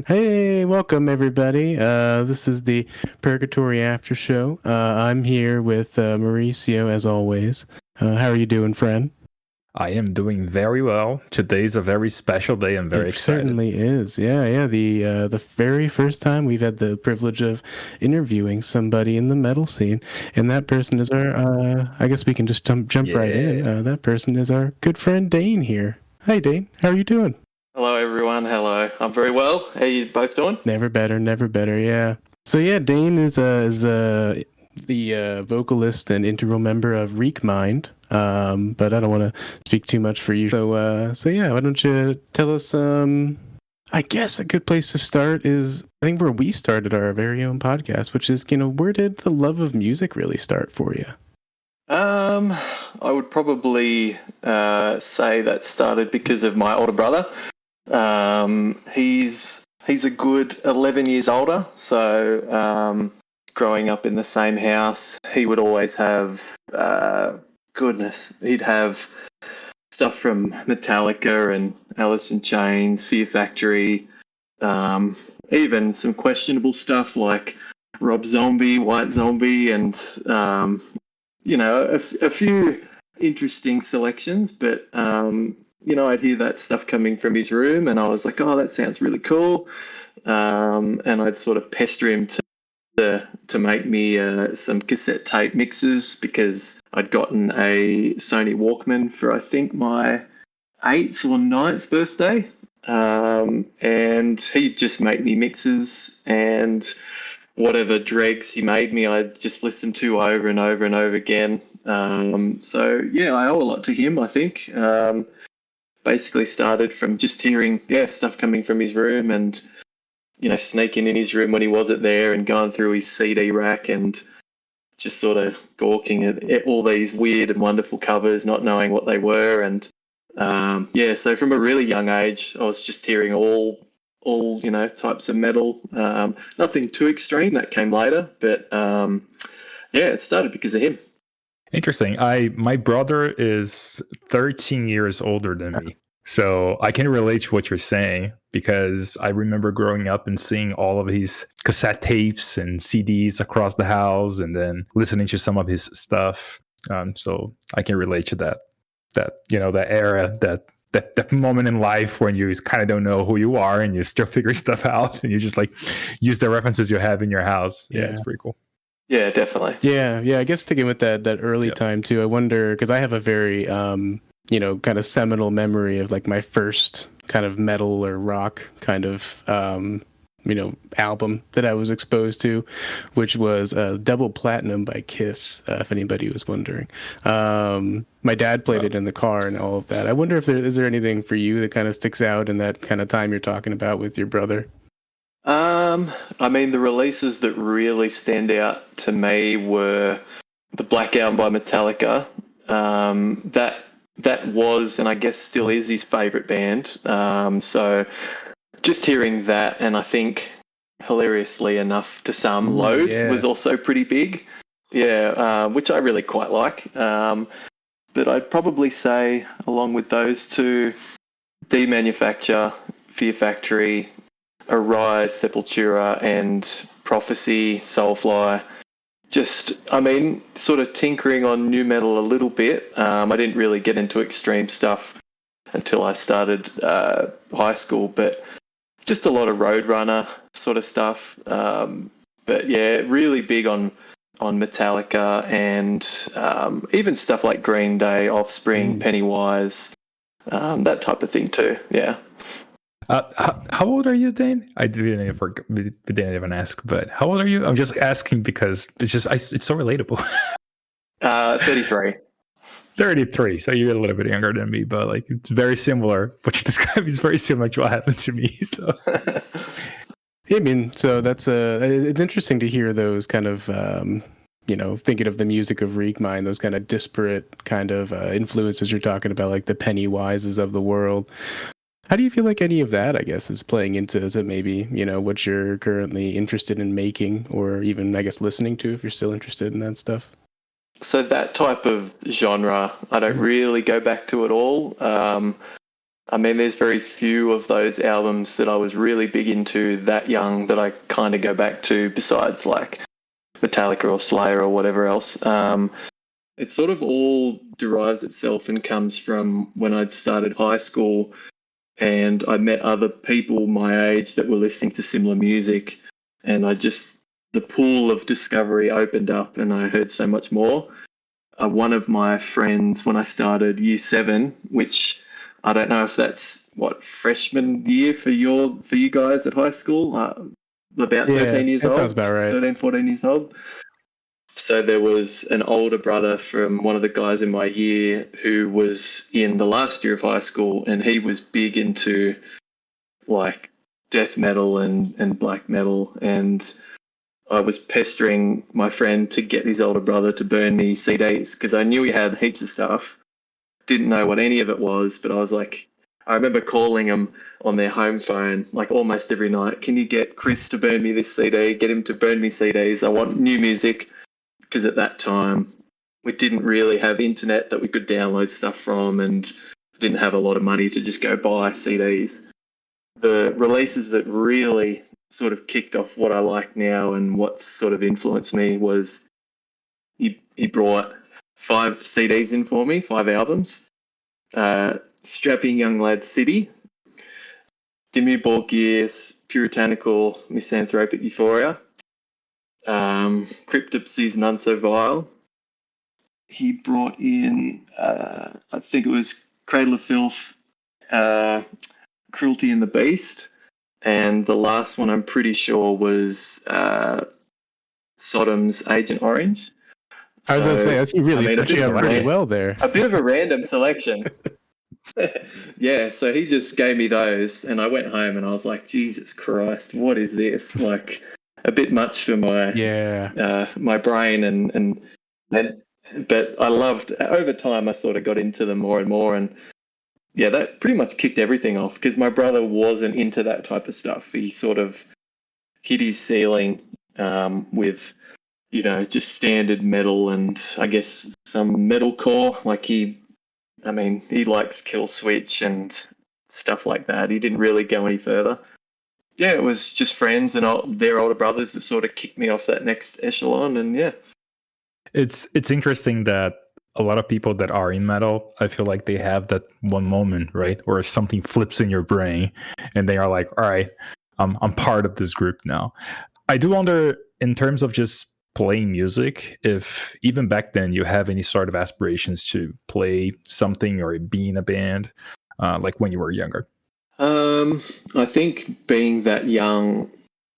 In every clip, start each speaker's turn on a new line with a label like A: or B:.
A: Hey, welcome everybody. This is the Purgatory Aftershow. I'm here with Mauricio as always. How are you doing, friend?
B: I am doing very well. Today's a very special day. I'm very
A: It
B: excited.
A: certainly is. Yeah. The very first time we've had the privilege of interviewing somebody in the metal scene, and that person is our. I guess we can just jump right in.
B: Yeah.
A: That person is our good friend Dane here. Hi, Dane. How are you doing?
C: Hello, everyone. Hello. I'm very well. How you both doing?
A: Never better, never better. Yeah. So yeah, Dane is the vocalist and integral member of Reekmind. But I don't want to speak too much for you. So yeah, why don't you tell us? I guess a good place to start is I think where we started our very own podcast, which is where did the love of music really start for you?
C: I would probably say that started because of my older brother. He's a good 11 years older, so growing up in the same house, he would always have he'd have stuff from Metallica and Alice in Chains, Fear Factory, even some questionable stuff like Rob Zombie, White Zombie, and a few interesting selections. But I'd hear that stuff coming from his room, and I was like, "Oh, that sounds really cool." And I'd sort of pester him to make me some cassette tape mixes because I'd gotten a Sony Walkman for I think my 8th or 9th birthday, and he'd just make me mixes, and whatever dregs he made me, I'd just listen to over and over and over again. So yeah, I owe a lot to him, I think. Basically started from just hearing stuff coming from his room and sneaking in his room when he wasn't there and going through his CD rack and just sort of gawking at all these weird and wonderful covers, not knowing what they were. And so from a really young age, I was just hearing all types of metal. Nothing too extreme, that came later, but it started because of him.
B: Interesting. My brother is 13 years older than me. So I can relate to what you're saying because I remember growing up and seeing all of his cassette tapes and CDs across the house and then listening to some of his stuff. So I can relate to that era, that moment in life when you kind of don't know who you are and you're still figuring stuff out and you just like use the references you have in your house. Yeah, it's pretty cool.
C: Yeah, definitely.
A: Yeah. I guess sticking with that early time too, I wonder, because I have a very kind of seminal memory of like my first kind of metal or rock kind of album that I was exposed to, which was Double Platinum by Kiss, if anybody was wondering. My dad played it in the car and all of that. I wonder if is there anything for you that kind of sticks out in that kind of time you're talking about with your brother?
C: I mean, the releases that really stand out to me were the Black Album by Metallica. That was, and I guess still is, his favourite band. So just hearing that, and I think hilariously enough to some, Load was also pretty big. Yeah, which I really quite like. But I'd probably say, along with those two, Demanufacture, Fear Factory, Arise, Sepultura, and Prophecy, Soulfly. Just, I mean, sort of tinkering on new metal a little bit. I didn't really get into extreme stuff until I started high school, but just a lot of Roadrunner sort of stuff. But yeah, really big on Metallica and even stuff like Green Day, Offspring, Pennywise, that type of thing too. Yeah.
B: How old are you, Dane? I didn't even ask, but how old are you? I'm just asking because it's so relatable.
C: 33.
B: 33. So you're a little bit younger than me, but like it's very similar. What you describe is very similar to what happened to me. So.
A: I mean, so that's it's interesting to hear those kind of, thinking of the music of Reekmind, those kind of disparate kind of influences you're talking about, like the Pennywises of the world. How do you feel like any of that, I guess, is playing into maybe, what you're currently interested in making or even, I guess, listening to if you're still interested in that stuff?
C: So that type of genre, I don't really go back to at all. I mean, there's very few of those albums that I was really big into that young that I kind of go back to, besides like Metallica or Slayer or whatever else. It sort of all derives itself and comes from when I'd started high school and I met other people my age that were listening to similar music, and the pool of discovery opened up and I heard so much more. One of my friends, when I started year 7, which I don't know if that's freshman year for you guys at high school, about 13 years
A: that
C: old.
A: sounds about right.
C: 13, 14 years old. So there was an older brother from one of the guys in my year who was in the last year of high school, and he was big into like death metal and black metal, and I was pestering my friend to get his older brother to burn me CDs because I knew he had heaps of stuff. Didn't know what any of it was, but I was like, I remember calling him on their home phone like almost every night. Can you get Chris to burn me this CD? Get him to burn me CDs. I want new music. Because at that time, we didn't really have internet that we could download stuff from, and didn't have a lot of money to just go buy CDs. The releases that really sort of kicked off what I like now and what sort of influenced me was he brought 5 CDs in for me, 5 albums. Strapping Young Lad City, Dimmu Borgir's Puritanical Misanthropic Euphoria, Cryptopsy's None So Vile. He brought in, I think it was Cradle of Filth, Cruelty and the Beast, and the last one I'm pretty sure was Sodom's Agent Orange.
A: I was going to say, that's really stretching out pretty well there.
C: A bit of a random selection. Yeah, so he just gave me those, and I went home and I was like, Jesus Christ, what is this? Like, a bit much for my my brain, but I loved. Over time, I sort of got into them more and more, and yeah, that pretty much kicked everything off because my brother wasn't into that type of stuff. He sort of hit his ceiling with, just standard metal and I guess some metalcore. Like he likes Kill Switch and stuff like that. He didn't really go any further. Yeah, it was just friends and their older brothers that sort of kicked me off that next echelon, and yeah.
B: It's interesting that a lot of people that are in metal, I feel like they have that one moment, right, where something flips in your brain, and they are like, "All right, I'm part of this group now." I do wonder, in terms of just playing music, if even back then you have any sort of aspirations to play something or be in a band, like when you were younger.
C: I think being that young,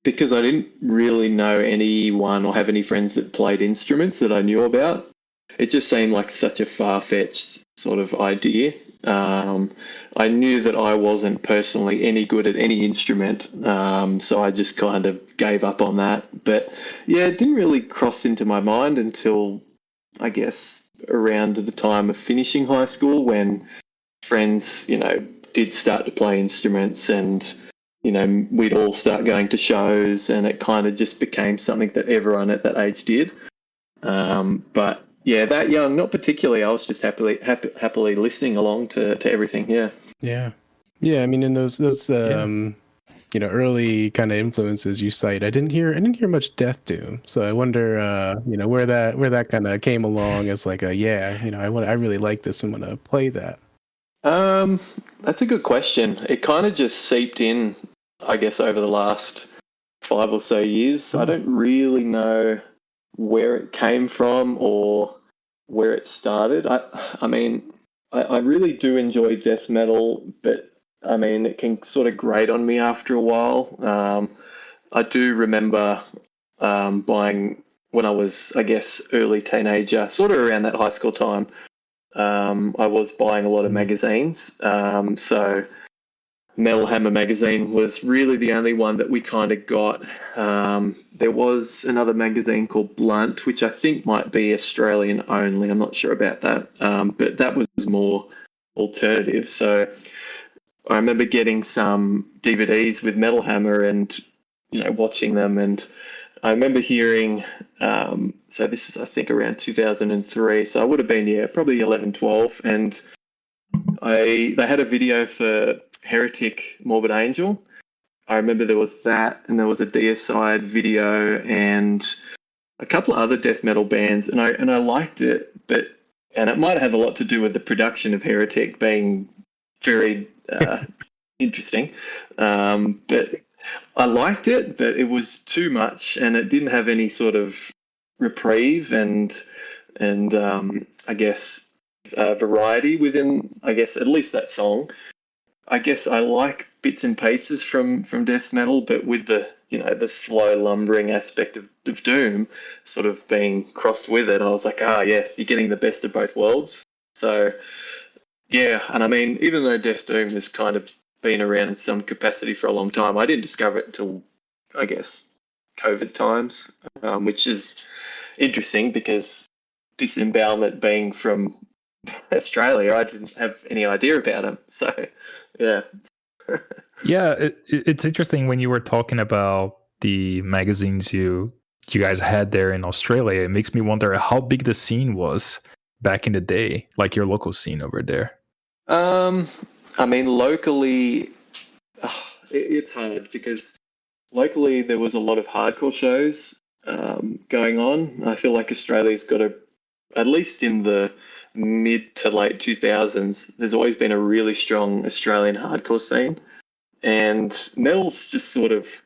C: because I didn't really know anyone or have any friends that played instruments that I knew about, it just seemed like such a far-fetched sort of idea. I knew that I wasn't personally any good at any instrument, so I just kind of gave up on that. But yeah, it didn't really cross into my mind until, I guess, around the time of finishing high school when friends, did start to play instruments and, we'd all start going to shows, and it kind of just became something that everyone at that age did. But yeah, that young, not particularly. I was just happily listening along to everything. Yeah.
A: I mean, in those early kind of influences you cite, I didn't hear much death doom. So I wonder, where that kind of came along as like I really like this and want to play that.
C: That's a good question. It kind of just seeped in, I guess, over the last 5 or so years. I don't really know where it came from or where it started. I really do enjoy death metal, but I mean, it can sort of grate on me after a while. I do remember buying when I was, I guess, early teenager, sort of around that high school time. I was buying a lot of magazines. So Metal Hammer magazine was really the only one that we kind of got. There was another magazine called Blunt, which I think might be Australian only. I'm not sure about that. But that was more alternative. So I remember getting some DVDs with Metal Hammer and, watching them. And I remember hearing, so this is, I think, around 2003. So I would have been, probably 11, 12. And They had a video for Heretic Morbid Angel. I remember there was that, and there was a Deicide video, and a couple of other death metal bands, and I liked it, and it might have a lot to do with the production of Heretic being very interesting, but I liked it, but it was too much, and it didn't have any sort of reprieve and I guess variety within, I guess, at least that song. I guess I like bits and pieces from death metal, but with the slow lumbering aspect of doom sort of being crossed with it, I was like, yes, you're getting the best of both worlds. So yeah, and I mean, even though Death Doom has kind of been around in some capacity for a long time, I didn't discover it until, I guess, COVID times, which is interesting because Disembowelment being from Australia, I didn't have any idea about him. So yeah.
B: Yeah, it's interesting when you were talking about the magazines you guys had there in Australia. It makes me wonder how big the scene was back in the day, like your local scene over there.
C: I mean, locally, it's hard because locally there was a lot of hardcore shows going on. I feel like Australia's got at least in the mid to late 2000s, there's always been a really strong Australian hardcore scene. And metal's just sort of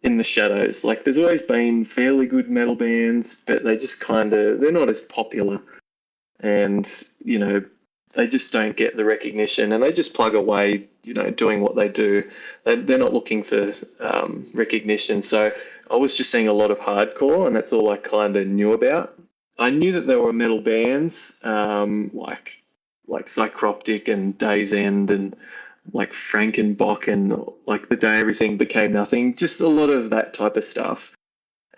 C: in the shadows. Like, there's always been fairly good metal bands, but they just they're not as popular. And, they just don't get the recognition, and they just plug away, doing what they do. They're not looking for recognition. So I was just seeing a lot of hardcore, and that's all I kind of knew about. I knew that there were metal bands like Psychroptic and Day's End and like Frankenbach and like The Day Everything Became Nothing, just a lot of that type of stuff.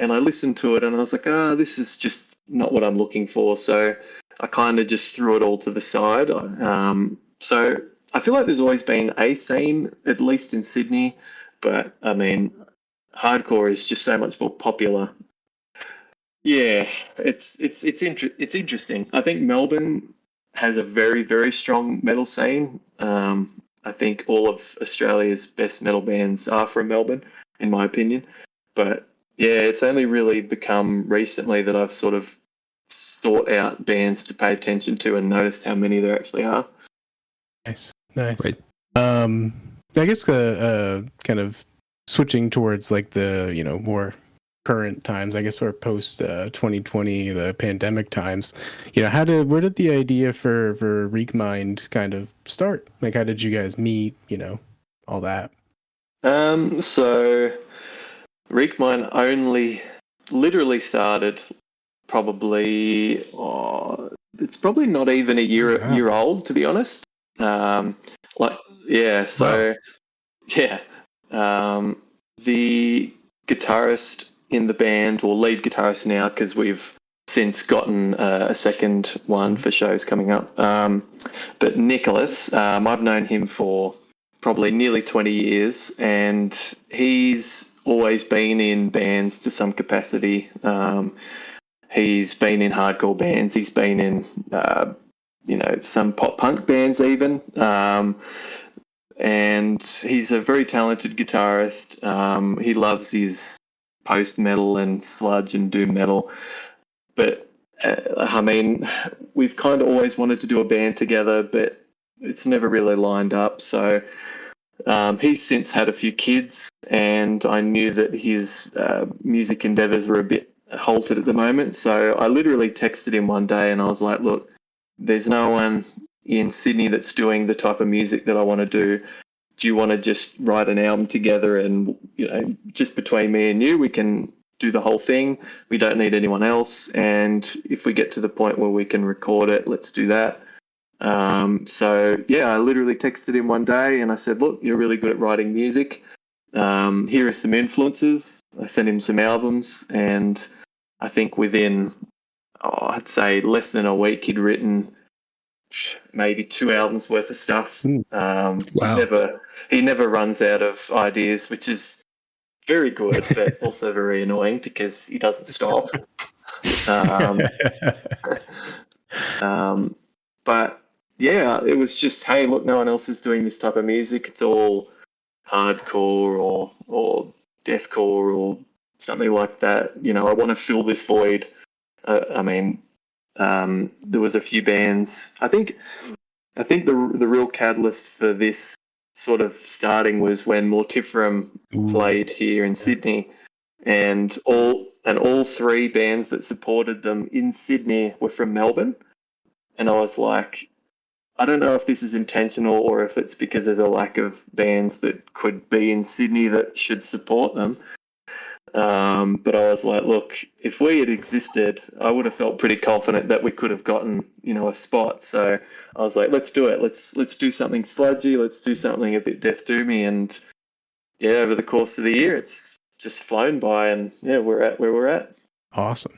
C: And I listened to it and I was like, this is just not what I'm looking for. So I kind of just threw it all to the side. So I feel like there's always been a scene, at least in Sydney, but I mean, hardcore is just so much more popular. Yeah, it's interesting. I think Melbourne has a very, very strong metal scene. I think all of Australia's best metal bands are from Melbourne, in my opinion. But yeah, it's only really become recently that I've sort of sought out bands to pay attention to and noticed how many there actually are.
A: Nice.
B: Right.
A: I guess kind of switching towards like the more current times, I guess, we're post 2020, the pandemic times. Where did the idea for Reekmind kind of start? Like, how did you guys meet? All that.
C: So Reekmind only literally started probably it's probably not even a year old, to be honest. The guitarist in the band, or lead guitarist now, because we've since gotten a second one for shows coming up. But Nicholas, I've known him for probably nearly 20 years, and he's always been in bands to some capacity. He's been in hardcore bands. He's been in, some pop punk bands even. And he's a very talented guitarist. He loves his post-metal and sludge and doom metal. But, we've kind of always wanted to do a band together, but it's never really lined up. So he's since had a few kids, and I knew that his music endeavours were a bit halted at the moment. So I literally texted him one day and I was like, look, there's no one in Sydney that's doing the type of music that I want to do. Do you want to just write an album together, and just between me and you, we can do the whole thing. We don't need anyone else, and if we get to the point where we can record it, let's do that. So yeah, I literally texted him one day and I said, look, you're really good at writing music. Here are some influences. I sent him some albums, and I think within, I'd say less than a week, he'd written maybe 2 albums worth of stuff.
B: Wow.
C: He never runs out of ideas, which is very good, but also very annoying because he doesn't stop. But yeah, it was just, hey, look, no one else is doing this type of music. It's all hardcore or deathcore or something like that. I want to fill this void. I mean, there was a few bands. I think the real catalyst for this sort of starting was when Mortiferum played here in Sydney, and all three bands that supported them in Sydney were from Melbourne. And I was like, I don't know if this is intentional or if it's because there's a lack of bands that could be in Sydney that should support them. But I was like, look, if we had existed, I would have felt pretty confident that we could have gotten, a spot. So I was like, let's do it. Let's do something sludgy. Let's do something a bit Death Doomy. And yeah, over the course of the year, it's just flown by, and yeah, we're at where we're at.
A: Awesome.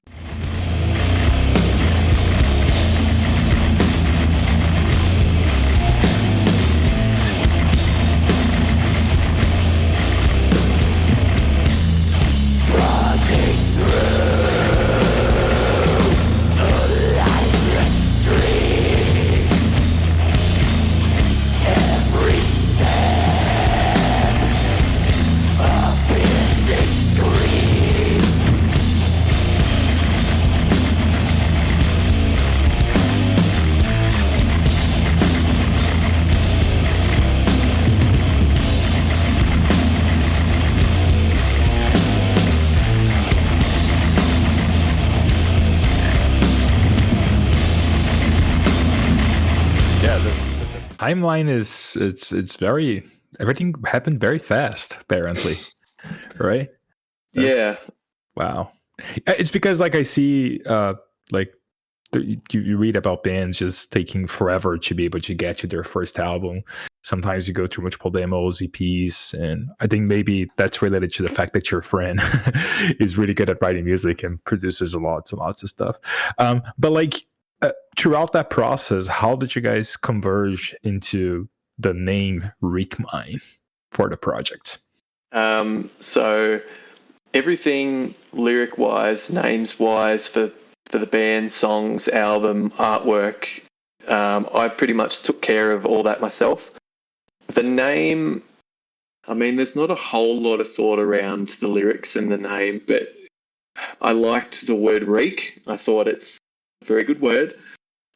B: Timeline is it's very, everything happened very fast apparently, right?
C: Yeah.
B: Wow. It's because like I see like you read about bands just taking forever to be able to get to their first album. Sometimes you go through multiple demos, EPs, and I think maybe that's related to the fact that your friend is really good at writing music and produces lots and lots of stuff. But like throughout that process, how did you guys converge into the name Reekmind for the project?
C: So everything lyric-wise, names-wise for the band, songs, album, artwork, I pretty much took care of all that myself. The name, I mean, there's not a whole lot of thought around the lyrics and the name, but I liked the word reek. I thought it's a very good word.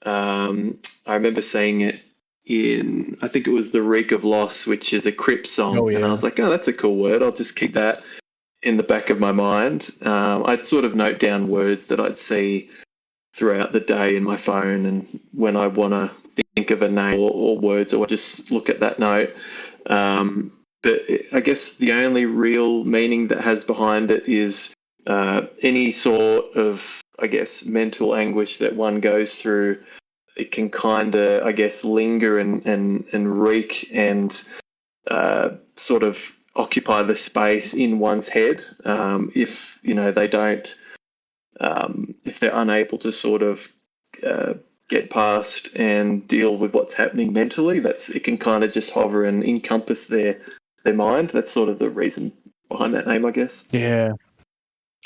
C: I remember seeing it in, I think it was the Reek of Loss, which is a Crip song.
A: Oh, yeah.
C: And I was like, oh, that's a cool word. I'll just keep that in the back of my mind. I'd sort of note down words that I'd see throughout the day in my phone, and when I want to think of a name or words, or just look at that note. But I guess the only real meaning that has behind it is any sort of, I guess, mental anguish that one goes through. It can kind of, I guess, linger and reek and sort of occupy the space in one's head if they don't, if they're unable to sort of get past and deal with what's happening mentally. It can kind of just hover and encompass their mind. That's sort of the reason behind that name, I guess.
A: Yeah.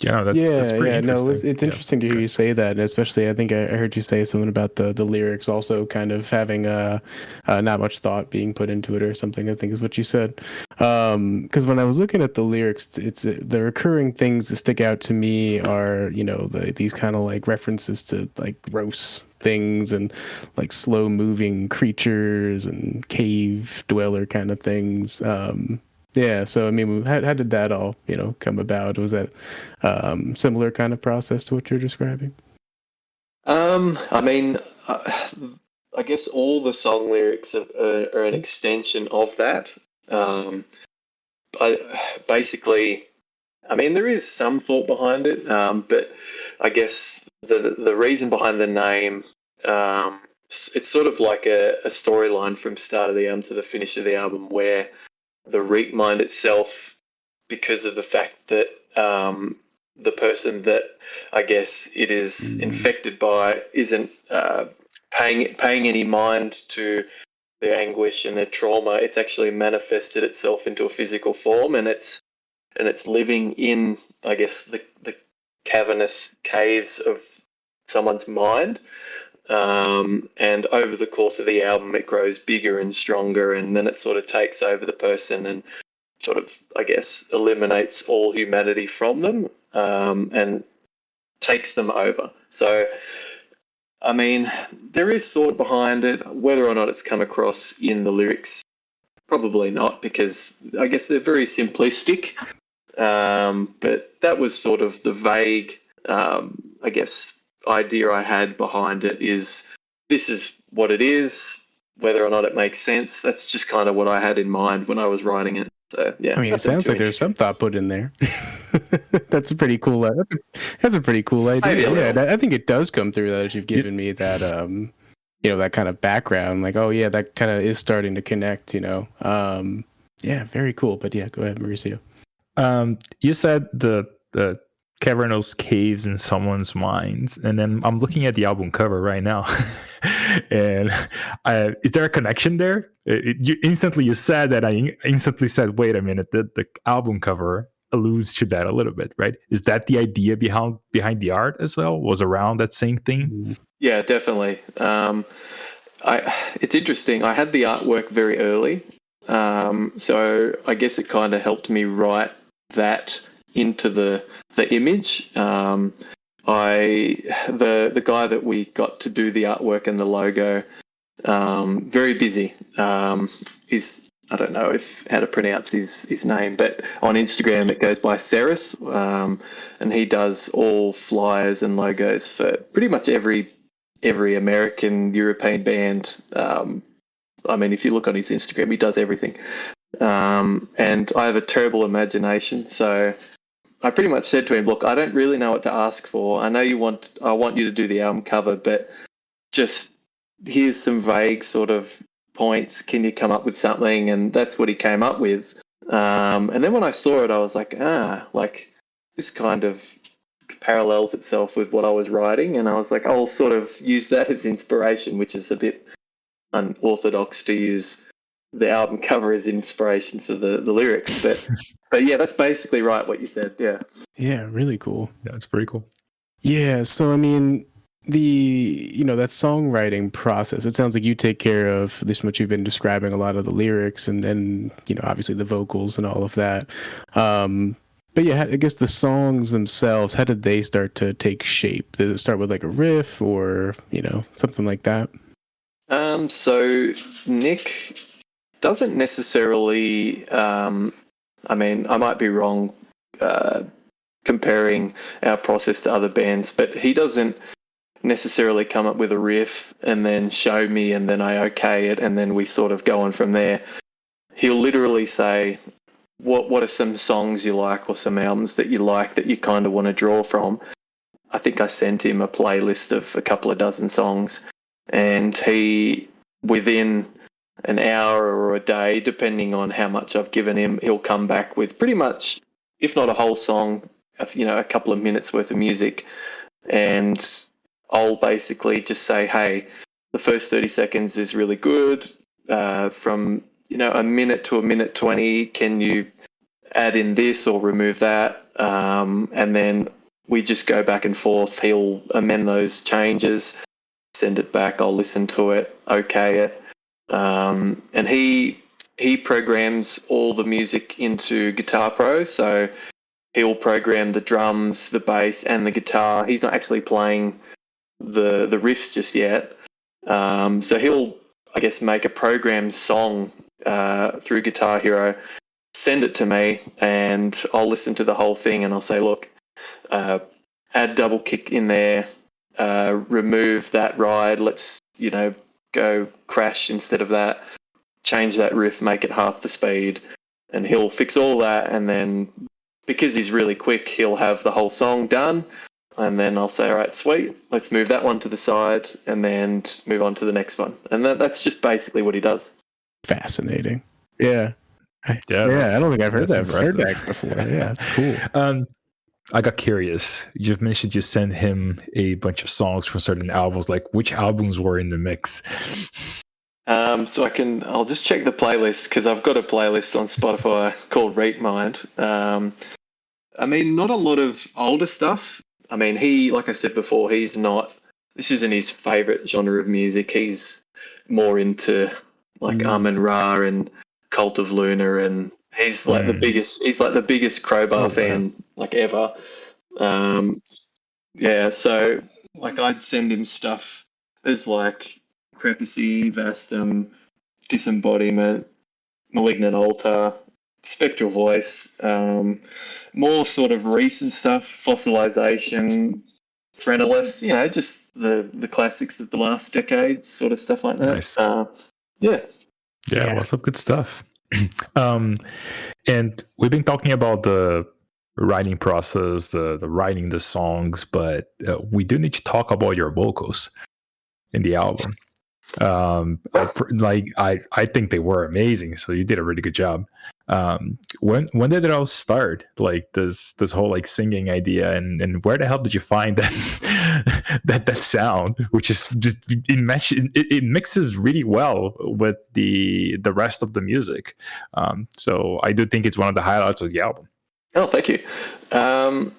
B: Yeah, that's pretty interesting.
A: No, it's interesting to hear you say that, and especially I think I heard you say something about the lyrics also kind of having not much thought being put into it or something. I think is what you said. Because when I was looking at the lyrics, it's the recurring things that stick out to me are these kind of like references to like gross things and like slow moving creatures and cave dweller kind of things. Yeah, so I mean, how did that all come about? Was that similar kind of process to what you're describing?
C: I mean, I guess all the song lyrics are an extension of that. Basically, I mean, there is some thought behind it, but I guess the reason behind the name, it's sort of like a storyline from start of the album to the finish of the album, where the Reekmind itself, because of the fact that the person that I guess it is infected by isn't paying any mind to their anguish and their trauma, it's actually manifested itself into a physical form, and it's living in, I guess, the cavernous caves of someone's mind. And over the course of the album, it grows bigger and stronger, and then it sort of takes over the person and sort of, I guess, eliminates all humanity from them, and takes them over. So, I mean, there is thought behind it. Whether or not it's come across in the lyrics, probably not, because I guess they're very simplistic. But that was sort of the vague, I guess, idea I had behind it. Is this is what it is. Whether or not it makes sense, that's just kind of what I had in mind when I was writing it. So yeah,
A: I mean, it sounds like there's some thought put in there. That's a pretty cool. That's a pretty cool idea. Yeah, and I think it does come through that as you've given me that, that kind of background. Like, oh yeah, that kind of is starting to connect. Yeah, very cool. But yeah, go ahead, Mauricio.
B: You said the cavernous caves in someone's minds, and then I'm looking at the album cover right now. And is there a connection there? You said that. I instantly said, wait a minute, the album cover alludes to that a little bit, right? Is that the idea behind the art as well? Was around that same thing?
C: Yeah, definitely. It's interesting. I had the artwork very early, so I guess it kind of helped me write that into the image. The guy that we got to do the artwork and the logo, very busy. He's, I don't know how to pronounce his name, but on Instagram it goes by Ceres, and he does all flyers and logos for pretty much every American, European band. I mean, if you look on his Instagram, he does everything. And I have a terrible imagination, so I pretty much said to him, look, I don't really know what to ask for. I know I want you to do the album cover, but just here's some vague sort of points. Can you come up with something? And that's what he came up with. And then when I saw it, I was like, like this kind of parallels itself with what I was writing. And I was like, I'll sort of use that as inspiration, which is a bit unorthodox to use the album cover as inspiration for the lyrics. But yeah, that's basically right what you said. Yeah,
A: really cool.
B: That's pretty cool.
A: Yeah, so I mean, that songwriting process, it sounds like you take care of, at least what you've been describing, a lot of the lyrics and obviously the vocals and all of that. But yeah, I guess the songs themselves, how did they start to take shape? Did it start with like a riff or something like that?
C: So Nick doesn't necessarily, I mean, I might be wrong comparing our process to other bands, but he doesn't necessarily come up with a riff and then show me and then I okay it and then we sort of go on from there. He'll literally say, what are some songs you like or some albums that you like that you kind of want to draw from? I think I sent him a playlist of a couple of dozen songs, and he, within an hour or a day, depending on how much I've given him, he'll come back with pretty much, if not a whole song, a couple of minutes worth of music. And I'll basically just say, hey, the first 30 seconds is really good. From, a minute to a minute 20, can you add in this or remove that? And then we just go back and forth. He'll amend those changes, send it back. I'll listen to it, okay it. And he programs all the music into Guitar Pro, so he'll program the drums, the bass, and the guitar. He's not actually playing the riffs just yet. So he'll, I guess, make a programmed song through Guitar Hero, send it to me, and I'll listen to the whole thing, and I'll say, look, add double kick in there, remove that ride, let's, go crash instead of that, change that riff, make it half the speed, and he'll fix all that. And then because he's really quick, he'll have the whole song done, and then I'll say, all right, sweet, let's move that one to the side and then move on to the next one. And that's just basically what he does.
A: Fascinating. Yeah. I don't think I've heard that before. Yeah, it's cool.
B: I got curious. You've mentioned you sent him a bunch of songs from certain albums. Like, which albums were in the mix?
C: So I'll just check the playlist, because I've got a playlist on Spotify called Reekmind. I mean, not a lot of older stuff. I mean, like I said before, he's not this isn't his favorite genre of music. He's more into like Amun Ra and Cult of Luna, and he's like the biggest. He's like the biggest Crowbar fan like ever. Yeah, so like I'd send him stuff. There's like Crepicy, Vastum, Disembodiment, Malignant Altar, Spectral Voice, more sort of recent stuff, Fossilization, Phrenolith, just the classics of the last decade, sort of stuff like that.
B: Nice.
C: Yeah,
B: lots of good stuff. And we've been talking about the writing process, the writing the songs, but we do need to talk about your vocals in the album. I think they were amazing, so you did a really good job. When did it all start, like this whole like singing idea, and where the hell did you find that that sound, which is just it mixes really well with the rest of the music. So I do think it's one of the highlights of the album.
C: Oh, thank you. I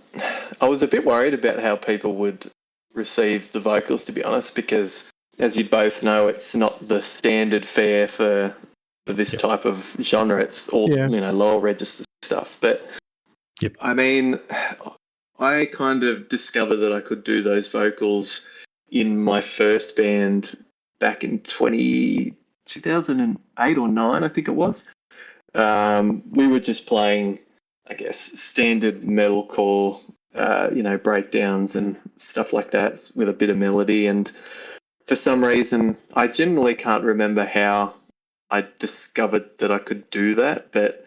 C: was a bit worried about how people would receive the vocals, to be honest, because as you both know, it's not the standard fare for this type of genre. It's all lower register stuff. But I mean, I kind of discovered that I could do those vocals in my first band back in 2008 or 9, I think it was. We were just playing, I guess, standard metalcore, breakdowns and stuff like that with a bit of melody. And for some reason, I generally can't remember how I discovered that I could do that, but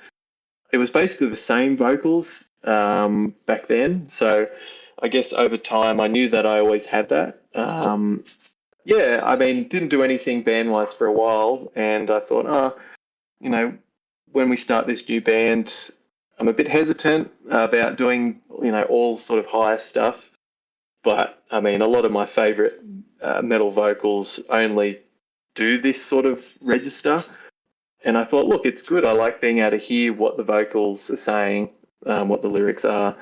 C: it was basically the same vocals back then. So I guess over time, I knew that I always had that. Didn't do anything band-wise for a while, and I thought, when we start this new band, I'm a bit hesitant about doing, all sort of higher stuff. But, I mean, a lot of my favourite metal vocals only do this sort of register. And I thought, look, it's good. I like being able to hear what the vocals are saying, what the lyrics are.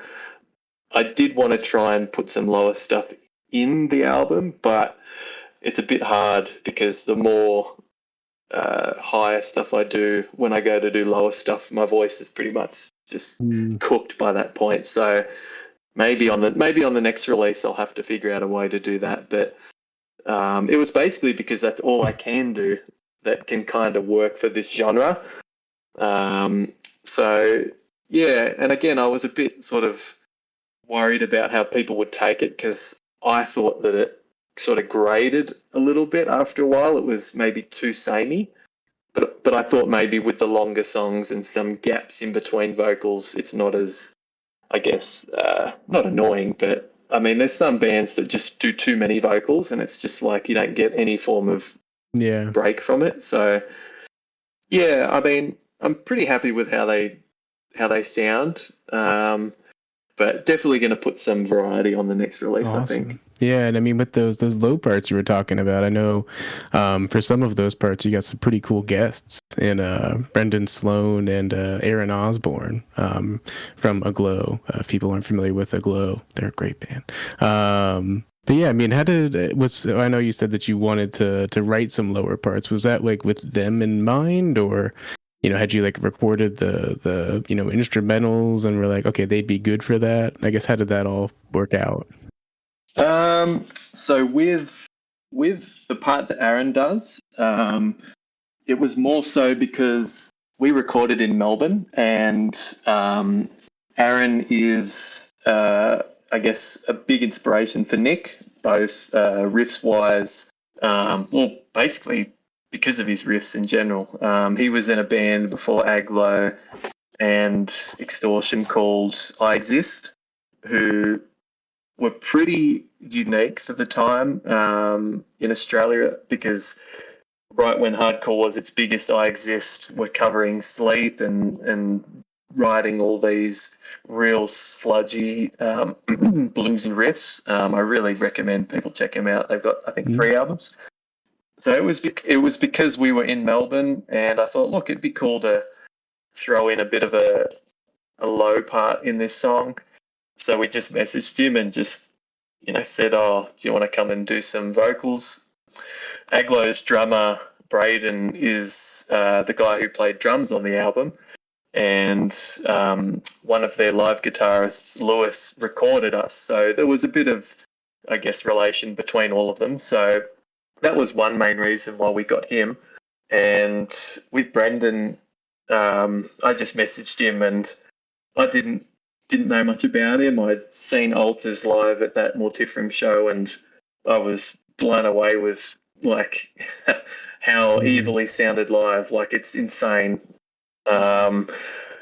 C: I did want to try and put some lower stuff in the album, but it's a bit hard because the more higher stuff I do, when I go to do lower stuff, my voice is pretty much just cooked by that point. So maybe on the next release, I'll have to figure out a way to do that. But it was basically because that's all I can do that can kind of work for this genre. And again, I was a bit sort of worried about how people would take it because I thought that it sort of graded a little bit after a while. It was maybe too samey. But I thought maybe with the longer songs and some gaps in between vocals, it's not as, I guess, not annoying, but I mean, there's some bands that just do too many vocals and it's just like you don't get any form of break from it. So, yeah, I mean, I'm pretty happy with how they sound, but definitely going to put some variety on the next release, I think.
A: Yeah, and I mean, with those low parts you were talking about, I know for some of those parts you got some pretty cool guests in Brendan Sloan and Aaron Osborne from Aglow. If people aren't familiar with Aglow, they're a great band. But yeah, I mean, I know you said that you wanted to write some lower parts. Was that like with them in mind, or had you like recorded the instrumentals and were like, okay, they'd be good for that? I guess how did that all work out?
C: So with the part that Aaron does, it was more so because we recorded in Melbourne, and Aaron is, I guess, a big inspiration for Nick, both riffs wise, basically because of his riffs in general. He was in a band before Aglow and Extortion called I Exist, who were pretty unique for the time in Australia, because right when hardcore was its biggest, I Exist were covering Sleep and writing all these real sludgy bluesy riffs. I really recommend people check them out. They've got, I think, 3 albums. So it was because we were in Melbourne, and I thought, look, it'd be cool to throw in a bit of a low part in this song. So we just messaged him and just said, "Oh, do you want to come and do some vocals?" Aglo's drummer Braden is the guy who played drums on the album, and one of their live guitarists, Lewis, recorded us. So there was a bit of, I guess, relation between all of them. So that was one main reason why we got him. And with Brendan, I just messaged him, and I didn't know much about him. I'd seen Alters live at that Mortiferium show, and I was blown away with how evil he sounded live. Like, it's insane. And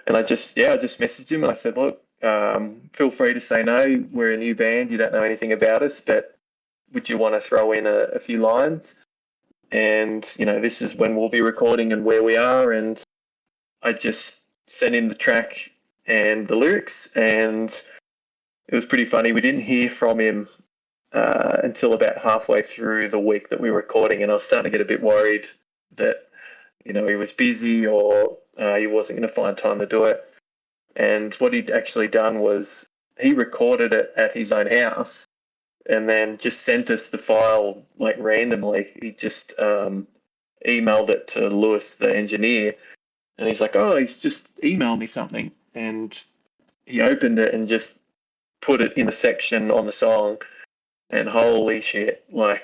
C: I just messaged him and I said, look, feel free to say no. We're a new band. You don't know anything about us, but would you want to throw in a few lines? And, this is when we'll be recording and where we are. And I just sent him the track and the lyrics, and it was pretty funny. We didn't hear from him until about halfway through the week that we were recording, and I was starting to get a bit worried that, he was busy or he wasn't going to find time to do it. And what he'd actually done was he recorded it at his own house and then just sent us the file randomly. He just emailed it to Lewis, the engineer, and he's like, oh, he's just emailed me something. And he opened it and just put it in a section on the song, and holy shit, we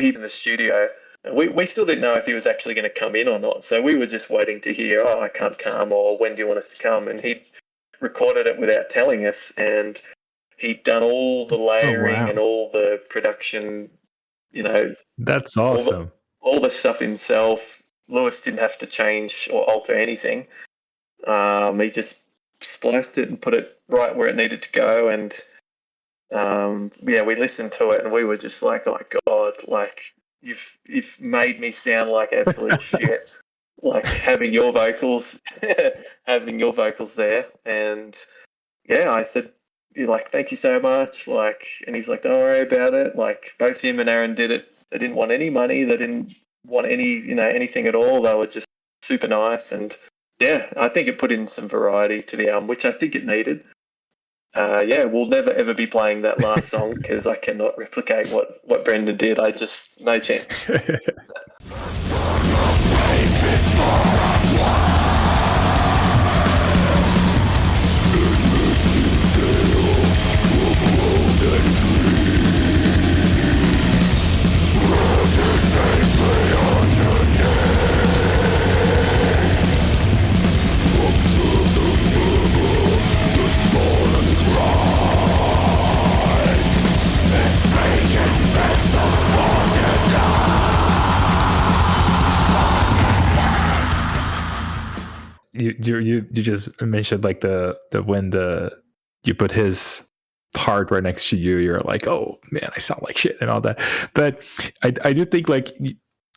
C: in the studio, we still didn't know if he was actually going to come in or not. So we were just waiting to hear, oh, I can't come, or when do you want us to come? And he recorded it without telling us, and he'd done all the layering and all the production,
B: That's awesome.
C: All the stuff himself. Lewis didn't have to change or alter anything. He just spliced it and put it right where it needed to go. And we listened to it and we were just like, oh my God, you've made me sound like absolute shit. Having your vocals there. And I said, thank you so much. And he's like, don't worry about it. Both him and Aaron did it. They didn't want any money. They didn't want anything at all. They were just super nice. And I think it put in some variety to the album, which I think it needed. We'll never ever be playing that last song because I cannot replicate what Brendan did. No chance.
B: You just mentioned when you put his part right next to you, you're like, oh man, I sound like shit and all that. But I do think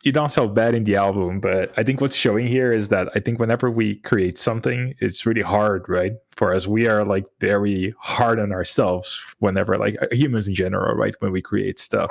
B: you don't sound bad in the album, but I think what's showing here is that I think whenever we create something, it's really hard, right? For us, we are very hard on ourselves whenever humans in general, right? When we create stuff.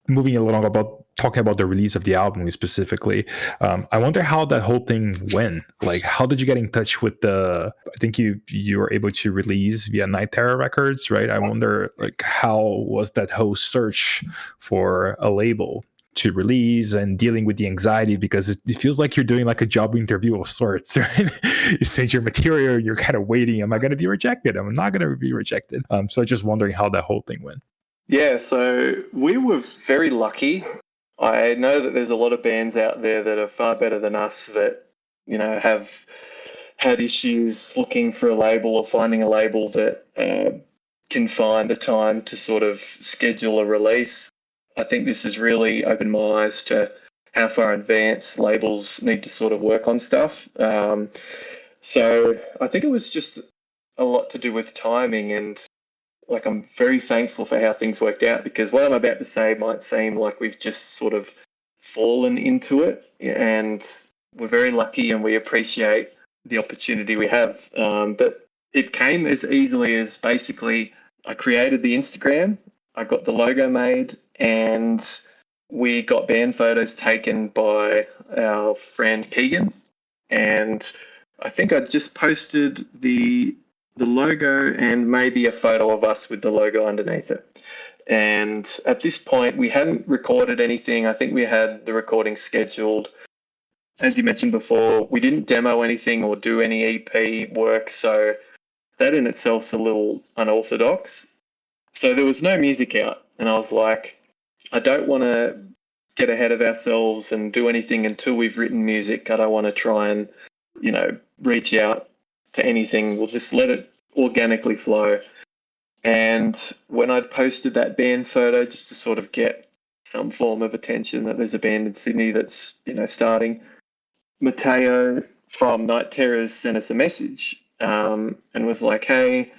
B: Moving along talking about the release of the album specifically, I wonder how that whole thing went. How did you get in touch with I think you were able to release via Night Terror Records, right? I wonder how was that whole search for a label to release and dealing with the anxiety, because it feels like you're doing a job interview of sorts, right? You send your material, you're kind of waiting. Am I going to be rejected? Am I not going to be rejected? So I'm just wondering how that whole thing went.
C: Yeah, so we were very lucky. I know that there's a lot of bands out there that are far better than us that, have had issues looking for a label or finding a label that can find the time to sort of schedule a release. I think this has really opened my eyes to how far in advance labels need to sort of work on stuff. So I think it was just a lot to do with timing, and I'm very thankful for how things worked out, because what I'm about to say might seem like we've just sort of fallen into it, and we're very lucky and we appreciate the opportunity we have. But it came as easily as basically I created the Instagram, I got the logo made, and we got band photos taken by our friend Keegan. And I think I just posted the the logo and maybe a photo of us with the logo underneath it. And at this point, we hadn't recorded anything. I think we had the recording scheduled. As you mentioned before, we didn't demo anything or do any EP work, so that in itself's a little unorthodox. So there was no music out, and I was like, I don't want to get ahead of ourselves and do anything until we've written music. I don't want to try and, reach out to anything. We'll just let it organically flow. And when I'd posted that band photo just to sort of get some form of attention that there's a band in Sydney that's, starting, Matteo from Night Terrors sent us a message and was like, hey,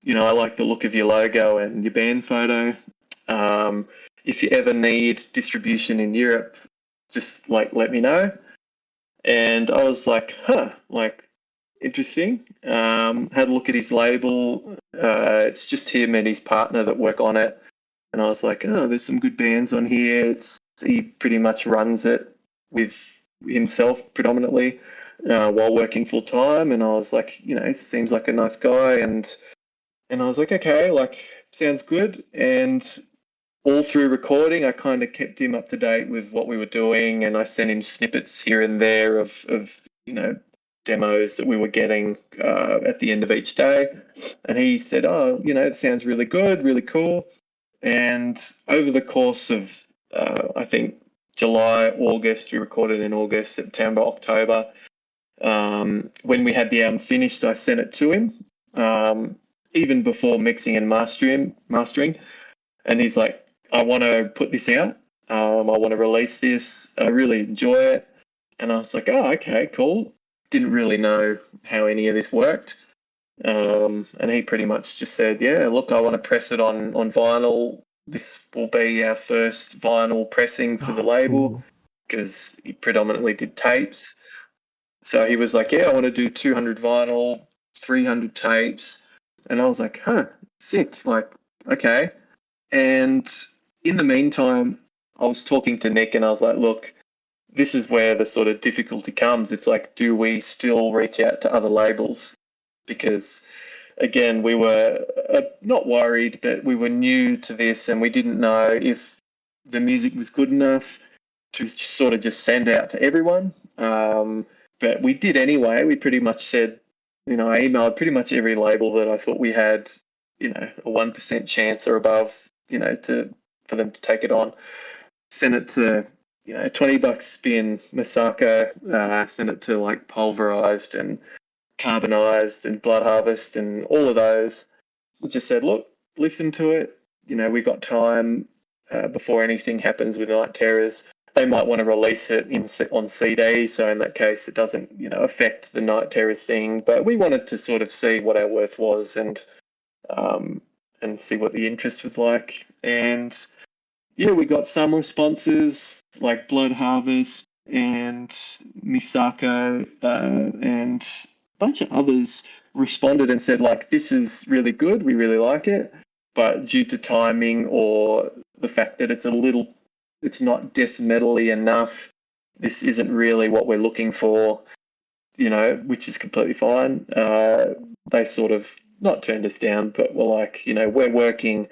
C: I like the look of your logo and your band photo. If you ever need distribution in Europe, just let me know. And I was like, interesting. Had a look at his label. It's just him and his partner that work on it. And I was like, oh, there's some good bands on here. He pretty much runs it with himself predominantly while working full time. And I was like, he seems like a nice guy. And I was like, okay, sounds good. And all through recording, I kind of kept him up to date with what we were doing, and I sent him snippets here and there of demos that we were getting at the end of each day. And he said, oh, it sounds really good, really cool. And over the course of, I think, July, August, we recorded in August, September, October. When we had the album finished, I sent it to him, even before mixing and mastering. And he's like, I want to put this out. I want to release this. I really enjoy it. And I was like, oh, okay, cool. Didn't really know how any of this worked. And he pretty much just said, yeah, look, I want to press it on vinyl. This will be our first vinyl pressing for the label because he predominantly did tapes. So he was like, yeah, I want to do 200 vinyl, 300 tapes. And I was like, huh, sick. Okay. And in the meantime, I was talking to Nick and I was like, look, this is where the sort of difficulty comes. It's like, do we still reach out to other labels? Because, again, we were not worried, but we were new to this and we didn't know if the music was good enough to sort of just send out to everyone. But we did anyway. We pretty much said, I emailed pretty much every label that I thought we had, a 1% chance or above, for them to take it on. Send it to, $20 spin, Masako, send it to Pulverized and Carbonized and Blood Harvest and all of those. We just said, look, listen to it. We got time before anything happens with Night Terrors. They might want to release it on CD, so in that case it doesn't, affect the Night Terrors thing. But we wanted to sort of see what our worth was and see what the interest was like. And yeah, we got some responses like Blood Harvest and Misako and a bunch of others responded and said, this is really good, we really like it, but due to timing or the fact that it's not death metal-y enough, this isn't really what we're looking for, which is completely fine. They sort of not turned us down, but were like, we're working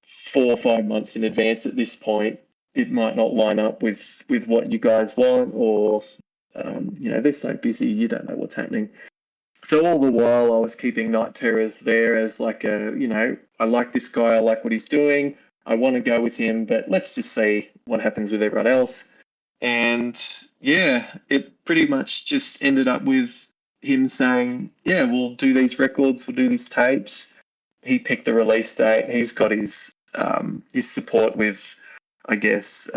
C: 4 or 5 months in advance at this point. It might not line up with what you guys want, or they're so busy, you don't know what's happening. So all the while I was keeping Night Terrors there as I like this guy, I like what he's doing, I want to go with him, but let's just see what happens with everyone else. And yeah, it pretty much just ended up with him saying, yeah, we'll do these records, we'll do these tapes. He picked the release date. He's got his support with, I guess,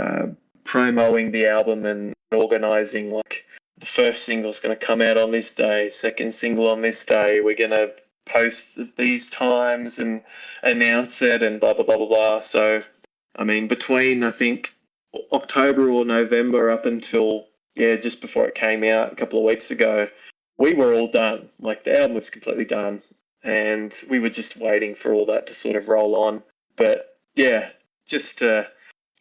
C: promoting the album and organising, the first single's going to come out on this day, second single on this day, we're going to post at these times and announce it and blah, blah, blah, blah, blah. So, between, I think, October or November up until, just before it came out a couple of weeks ago, we were all done. The album was completely done. And we were just waiting for all that to sort of roll on. But yeah, just to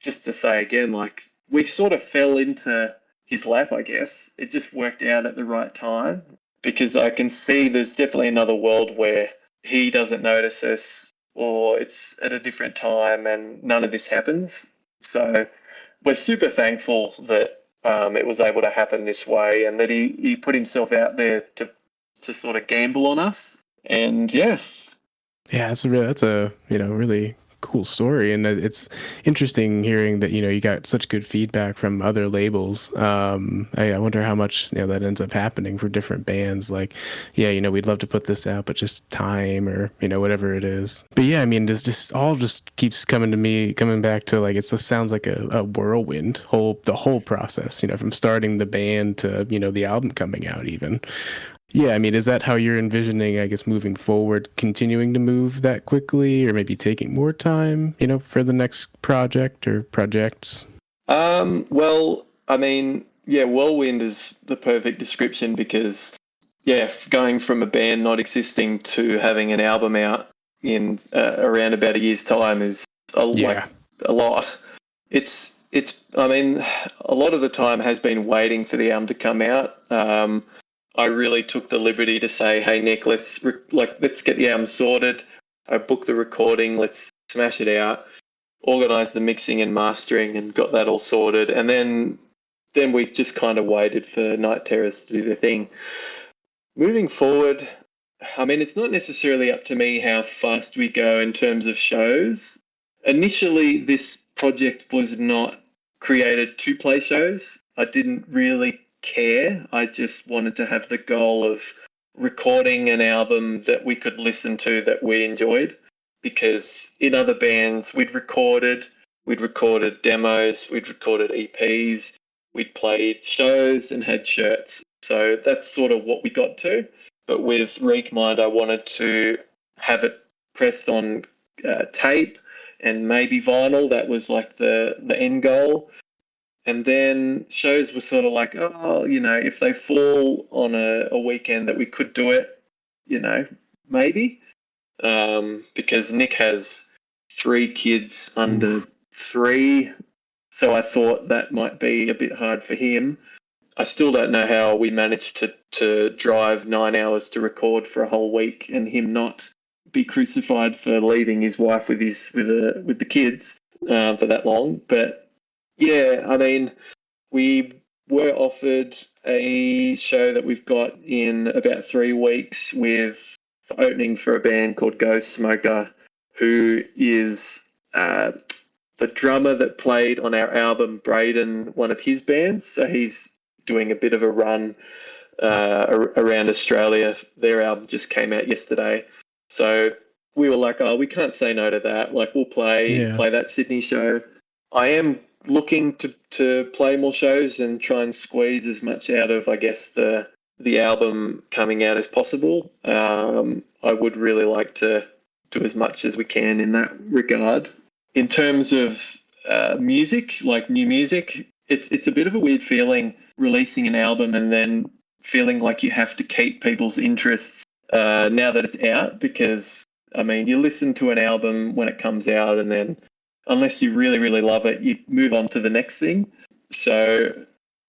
C: say again, we sort of fell into his lap, I guess. It just worked out at the right time. because I can see there's definitely another world where he doesn't notice us, or it's at a different time and none of this happens. So we're super thankful that it was able to happen this way, and that he put himself out there to sort of gamble on us. And yeah.
A: Yeah, that's a really cool story, and it's interesting hearing that you got such good feedback from other labels. I wonder how much that ends up happening for different bands. Like, yeah, we'd love to put this out, but just time or whatever it is. But yeah, I mean, this just all just keeps coming back to like it just sounds like a whirlwind the whole process. From starting the band to the album coming out even. Yeah, I mean, is that how you're envisioning, I guess, moving forward, continuing to move that quickly, or maybe taking more time, for the next project or projects?
C: Well, I mean, yeah, whirlwind is the perfect description because, yeah, going from a band not existing to having an album out in around about a year's time is like a lot. It's. I mean, a lot of the time has been waiting for the album to come out. I really took the liberty to say, "Hey Nick, let's get the album sorted. I booked the recording. Let's smash it out. Organise the mixing and mastering, and got that all sorted. And then we just kind of waited for Night Terrors to do their thing. Moving forward, I mean, it's not necessarily up to me how fast we go in terms of shows. Initially, this project was not created to play shows. I didn't really care. I just wanted to have the goal of recording an album that we could listen to that we enjoyed, because in other bands we'd recorded demos, we'd recorded EPs, we'd played shows and had shirts. So that's sort of what we got to. But with Reekmind, I wanted to have it pressed on tape and maybe vinyl. That was like the end goal. And then shows were sort of like, if they fall on a weekend that we could do it, maybe. Because Nick has 3 kids under 3, so I thought that might be a bit hard for him. I still don't know how we managed to drive 9 hours to record for a whole week and him not be crucified for leaving his wife with the kids for that long. But yeah, I mean, we were offered a show that we've got in about 3 weeks with opening for a band called Ghost Smoker, who is the drummer that played on our album Braden, one of his bands. So he's doing a bit of a run around Australia. Their album just came out yesterday. So we were like, we can't say no to that. Like, we'll play that Sydney show. I am looking to play more shows and try and squeeze as much out of, I guess, the album coming out as possible. I would really like to do as much as we can in that regard. In terms of music, like new music, it's a bit of a weird feeling releasing an album and then feeling like you have to keep people's interests now that it's out, because, I mean, you listen to an album when it comes out and then unless you really, really love it, you move on to the next thing. So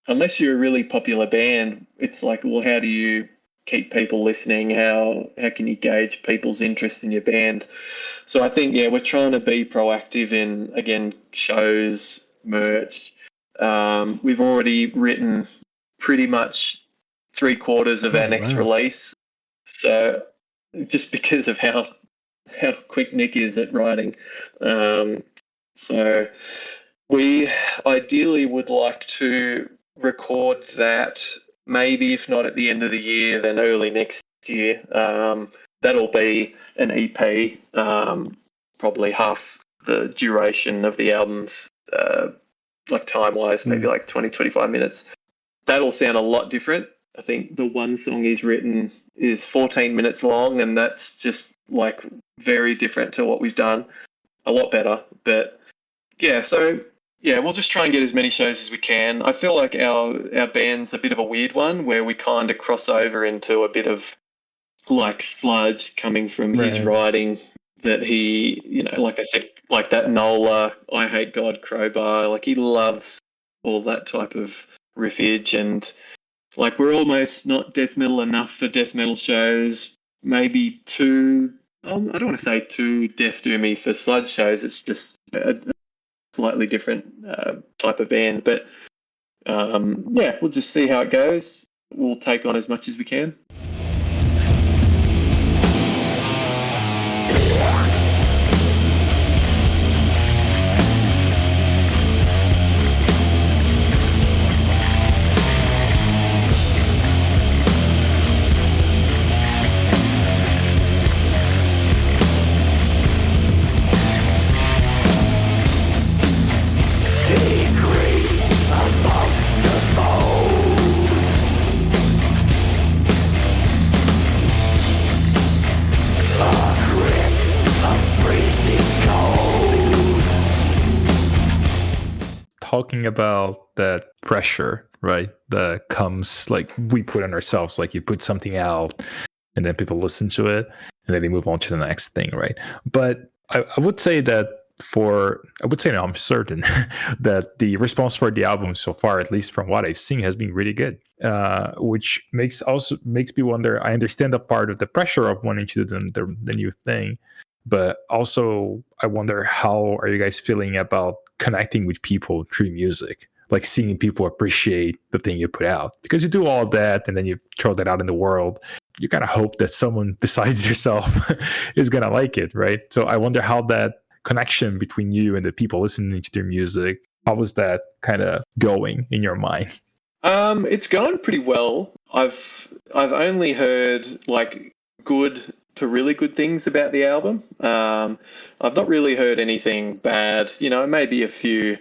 C: unless you're a really popular band, it's like, well, how do you keep people listening? How can you gauge people's interest in your band? So I think, we're trying to be proactive in, again, shows, merch. We've already written pretty much 3/4 of our next release. So just because of how quick Nick is at writing. So we ideally would like to record that, maybe if not at the end of the year, then early next year. That'll be an EP, probably half the duration of the albums, like time-wise, maybe like 20, 25 minutes. That'll sound a lot different. I think the one song he's written is 14 minutes long, and that's just like very different to what we've done. A lot better. But yeah, so yeah, we'll just try and get as many shows as we can. I feel like our band's a bit of a weird one where we kind of cross over into a bit of like sludge coming from his writing that he, like I said, like that Nola, I Hate God, Crowbar, like he loves all that type of riffage, and like we're almost not death metal enough for death metal shows. Maybe too. I don't want to say too death doomy for sludge shows. It's just a slightly different type of band. But yeah, we'll just see how it goes. We'll take on as much as we can.
B: Talking about that pressure, right? That comes like we put on ourselves, like you put something out and then people listen to it and then they move on to the next thing, right? But I would say that no, I'm certain that the response for the album so far, at least from what I've seen, has been really good. Which makes me wonder. I understand the part of the pressure of wanting to do the new thing, but also I wonder, how are you guys feeling about connecting with people through music, like seeing people appreciate the thing you put out? Because you do all of that and then you throw that out in the world, you kind of hope that someone besides yourself is gonna like it, right? So I wonder how that connection between you and the people listening to their music, how was that kind of going in your mind?
C: It's going pretty well. I've only heard like good to really good things about the album. I've not really heard anything bad. You know, maybe a few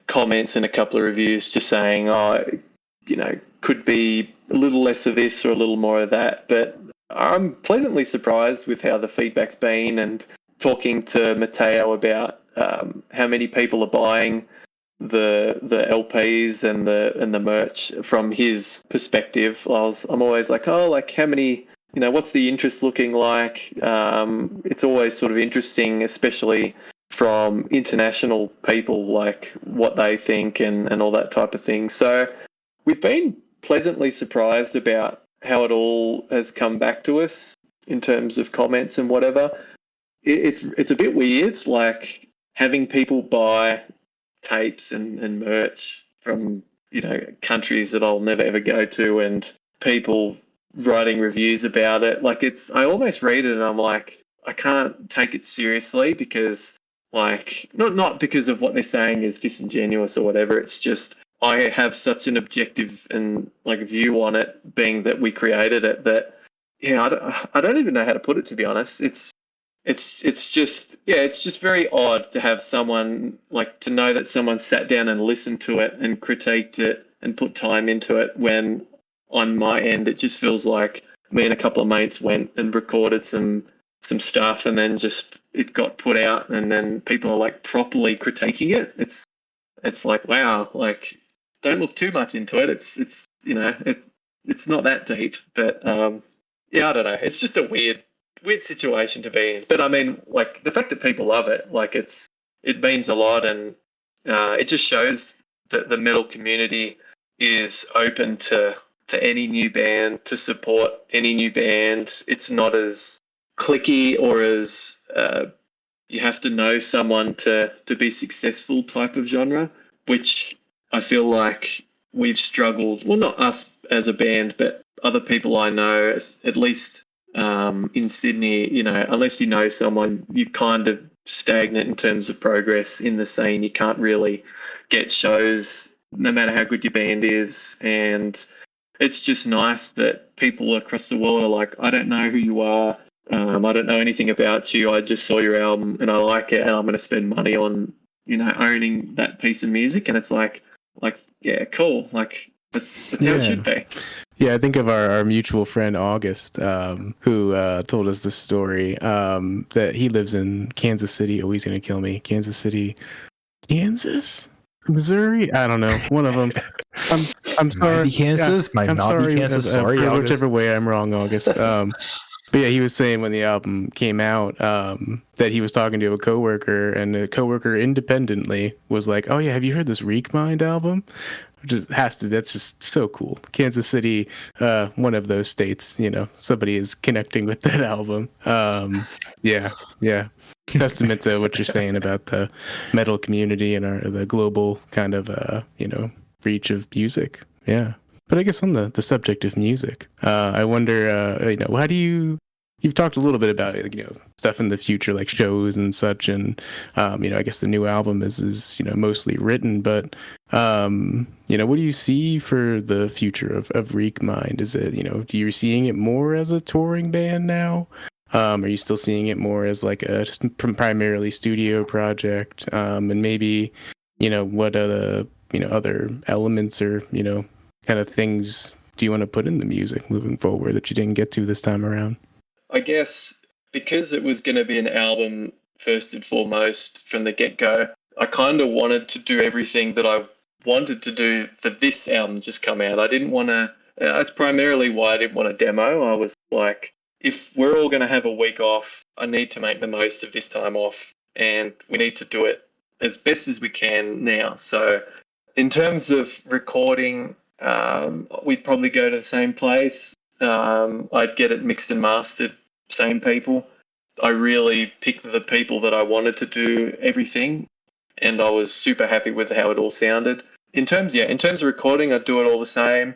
C: comments and a couple of reviews just saying, oh, you know, could be a little less of this or a little more of that. But I'm pleasantly surprised with how the feedback's been, and talking to Matteo about how many people are buying the LPs and the merch from his perspective. I'm always like, oh, like how many, you know, what's the interest looking like? It's always sort of interesting, especially from international people, like what they think and all that type of thing. So we've been pleasantly surprised about how it all has come back to us in terms of comments and whatever. It's a bit weird, like having people buy tapes and merch from, you know, countries that I'll never ever go to, and people writing reviews about it. Like I almost read it and I'm like, I can't take it seriously, because like not because of what they're saying is disingenuous or whatever. It's just I have such an objective and like view on it, being that we created it, that I don't even know how to put it, to be honest. It's just very odd to have someone, like, to know that someone sat down and listened to it and critiqued it and put time into it, when on my end it just feels like me and a couple of mates went and recorded some stuff and then just it got put out and then people are like properly critiquing it. It's like, wow, like don't look too much into it. It's you know, it's not that deep, but yeah, I don't know. It's just a weird situation to be in. But I mean, like the fact that people love it, like it means a lot, and it just shows that the metal community is open to any new band, to support any new band. It's not as cliquey or as you have to know someone to be successful type of genre, which I feel like we've struggled. Well, not us as a band, but other people I know, at least in Sydney, you know, unless you know someone, you're kind of stagnant in terms of progress in the scene. You can't really get shows no matter how good your band is. And it's just nice that people across the world are like, I don't know who you are. I don't know anything about you. I just saw your album and I like it, and I'm going to spend money on, you know, owning that piece of music. And it's like, yeah, cool. Like that's how it should be.
A: Yeah, I think of our mutual friend August, who told us this story, that he lives in Kansas City. Oh, he's going to kill me. Kansas City, Kansas? Missouri? I don't know. One of them. I'm sorry.
B: Kansas?
A: I'm sorry.
B: Kansas. Sorry,
A: whichever way I'm wrong, August. But yeah, he was saying when the album came out that he was talking to a coworker, and the coworker independently was like, "Oh yeah, have you heard this Reekmind album?" Which has to. That's just so cool. Kansas City, one of those states. Somebody is connecting with that album. Yeah, yeah. Testament to what you're saying about the metal community and the global kind of reach of music. Yeah. But I guess on the subject of music, I wonder, how do you've talked a little bit about, stuff in the future, like shows and such. And, I guess the new album is mostly written, but, what do you see for the future of Reekmind? Is it, do you seeing it more as a touring band now? Are you still seeing it more as like a just primarily studio project? And maybe, what are the, other elements or, kind of things do you want to put in the music moving forward that you didn't get to this time around?
C: I guess because it was going to be an album first and foremost from the get-go, I kind of wanted to do everything that I wanted to do for this album just come out. I didn't want to, that's primarily why I didn't want a demo. I was like, if we're all going to have a week off, I need to make the most of this time off, and we need to do it as best as we can now. So in terms of recording, we'd probably go to the same place. I'd get it mixed and mastered, same people. I really picked the people that I wanted to do everything, and I was super happy with how it all sounded. In terms of recording, I'd do it all the same.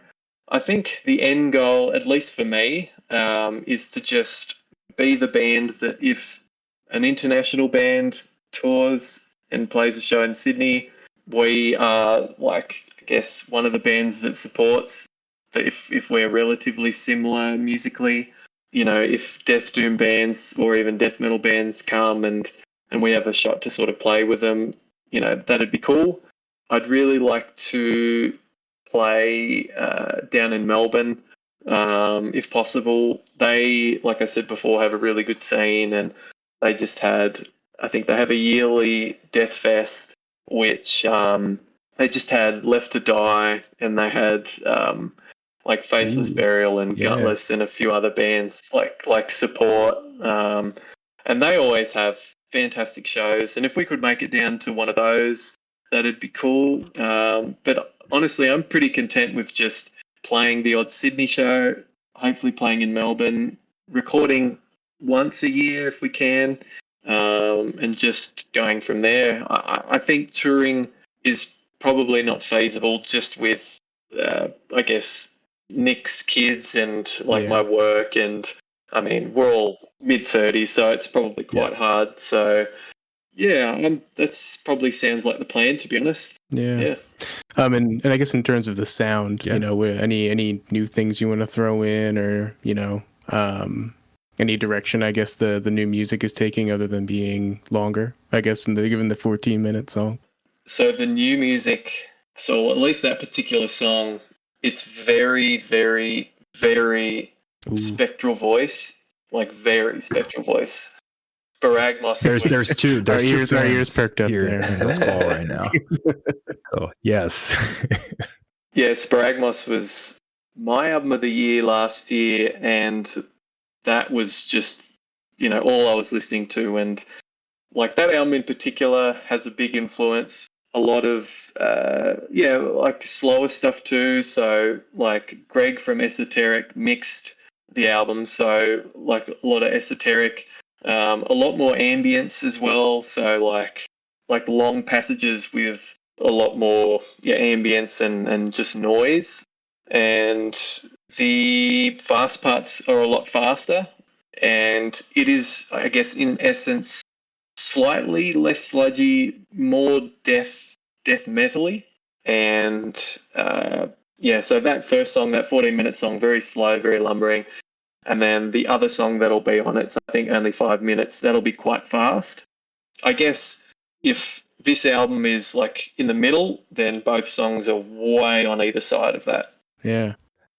C: I think the end goal, at least for me, is to just be the band that if an international band tours and plays a show in Sydney, we are like, I guess, one of the bands that supports. That if we're relatively similar musically, if death doom bands or even death metal bands come and we have a shot to sort of play with them, that'd be cool. I'd really like to play down in Melbourne, if possible. They, like I said before, have a really good scene, and they just had, I think they have a yearly Death Fest, which they just had Left to Die, and they had like Faceless Burial and Gutless and a few other bands like support. And they always have fantastic shows. And if we could make it down to one of those, that'd be cool. But honestly, I'm pretty content with just playing the odd Sydney show, hopefully playing in Melbourne, recording once a year if we can, and just going from there. I think touring is probably not feasible just with, I guess, Nick's kids and my work, and I mean we're all mid-30s, so it's probably quite hard. So that's probably sounds like the plan, to be honest. And
A: I guess in terms of the sound, any new things you want to throw in, or any direction I guess the new music is taking other than being longer, I guess, given the 14-minute song.
C: So the new music, so at least that particular song, it's very, very, very spectral voice, like very spectral voice. Sparagmos.
B: There's two. There's
A: our ears perked up
B: here
A: there
B: in this call right now. Oh yes.
C: Sparagmos was my album of the year last year, and that was just all I was listening to, and like that album in particular has a big influence. A lot of like slower stuff too. So like Greg from Esoteric mixed the album, so like a lot of esoteric, a lot more ambience as well. So like long passages with a lot more ambience and just noise, and the fast parts are a lot faster, and it is, I guess, in essence, slightly less sludgy, more death metally, and so that first song, that 14-minute song, very slow, very lumbering, and then the other song that'll be on it's, I think, only 5 minutes. That'll be quite fast. I guess if this album is like in the middle, then both songs are way on either side of that.
A: Yeah.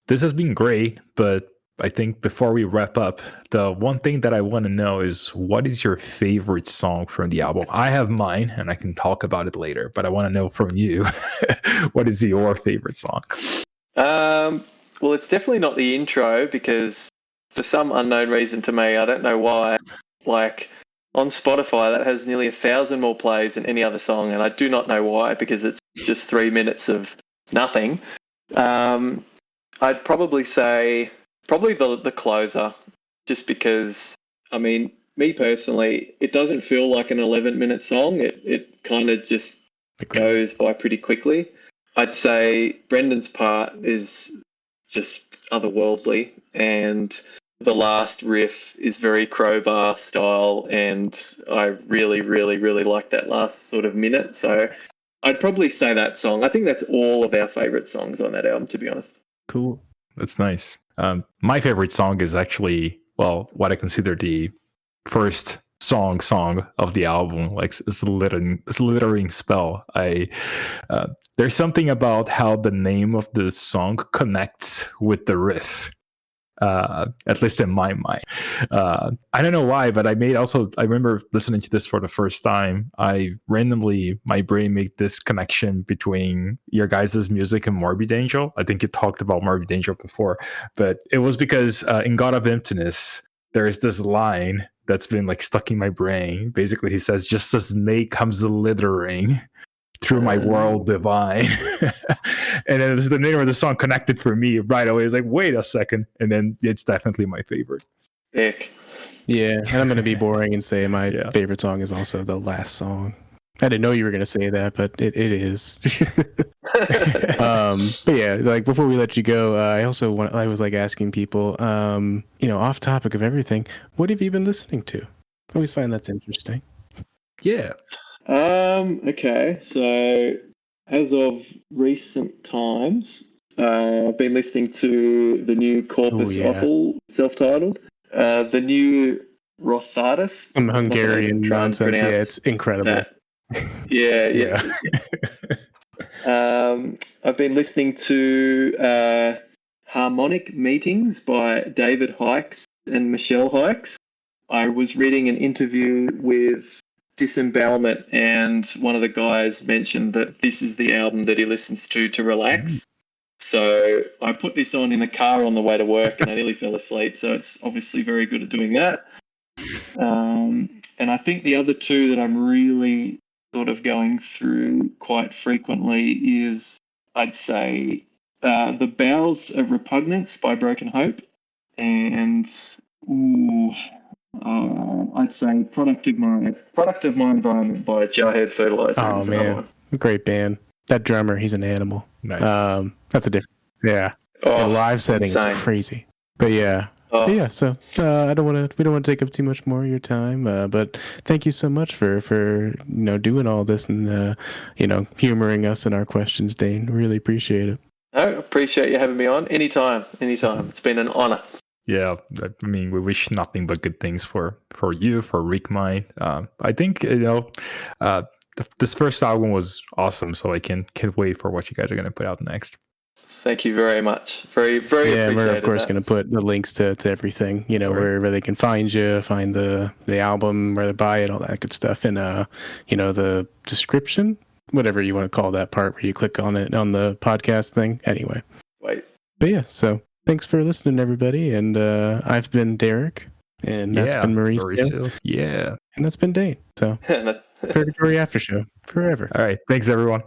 B: This has been great, but I think before we wrap up, the one thing that I want to know is, what is your favorite song from the album? I have mine, and I can talk about it later, but I want to know from you, what is your favorite song?
C: Well, it's definitely not the intro, because for some unknown reason to me, I don't know why, like on Spotify, that has nearly 1,000 more plays than any other song, and I do not know why, because it's just 3 minutes of nothing. I'd probably say the closer, just because, I mean, me personally, it doesn't feel like an 11-minute song. It kind of just goes by pretty quickly. I'd say Brendan's part is just otherworldly, and the last riff is very Crowbar style, and I really, really, really like that last sort of minute. So I'd probably say that song. I think that's all of our favourite songs on that album, to be honest.
A: Cool.
B: That's nice. My favorite song is actually, well, what I consider the first song of the album. Like it's littering spell. There's something about how the name of the song connects with the riff. At least in my mind. I don't know why, but I remember listening to this for the first time. My brain made this connection between your guys' music and Morbid Angel. I think you talked about Morbid Angel before, but it was because in God of Emptiness, there's this line that's been like stuck in my brain. Basically, he says, "Just as snake comes littering through my world divine." And then the name of the song connected for me right away. It's like, wait a second. And then it's definitely my favorite.
C: Ick.
A: Yeah, and I'm going to be boring and say my favorite song is also the last song. I didn't know you were going to say that, but it is. But yeah, like before we let you go, I was like asking people, off topic of everything, what have you been listening to? I always find that's interesting.
B: Yeah.
C: Okay, so as of recent times, I've been listening to the new Corpus Awful, self-titled, the new Rothatus.
A: Some Hungarian nonsense. Yeah, it's incredible.
C: Yeah. I've been listening to Harmonic Meetings by David Hikes and Michelle Hikes. I was reading an interview with Disembowelment, and one of the guys mentioned that this is the album that he listens to relax. So I put this on in the car on the way to work, and I nearly fell asleep. So it's obviously very good at doing that. And I think the other two that I'm really sort of going through quite frequently is, I'd say, The Bowels of Repugnance by Broken Hope, and I'd say Product of My Environment by Jarhead Fertilizer.
A: Oh man, great band. That drummer, he's an animal.
B: Nice.
A: That's a different. Yeah. The live setting is crazy. But yeah. But yeah. So we don't want to take up too much more of your time. But thank you so much for doing all this and humoring us in our questions, Dane. Really appreciate it.
C: I appreciate you having me on. Anytime. It's been an honor.
B: Yeah, I mean, we wish nothing but good things for you, for Reekmind. I think this first album was awesome, so I can't wait for what you guys are going to put out next.
C: Thank you very much. Very, very. Yeah,
A: we're of course going to put the links to everything, wherever they can find you, find the album, where to buy it, all that good stuff, and the description, whatever you want to call that part where you click on it on the podcast thing. Anyway.
C: Wait.
A: But yeah, so. Thanks for listening, everybody. And I've been Derek, and that's been Mauricio.
B: Yeah.
A: And that's been Dane. So, Purgatory Aftershow forever.
B: All right. Thanks, everyone.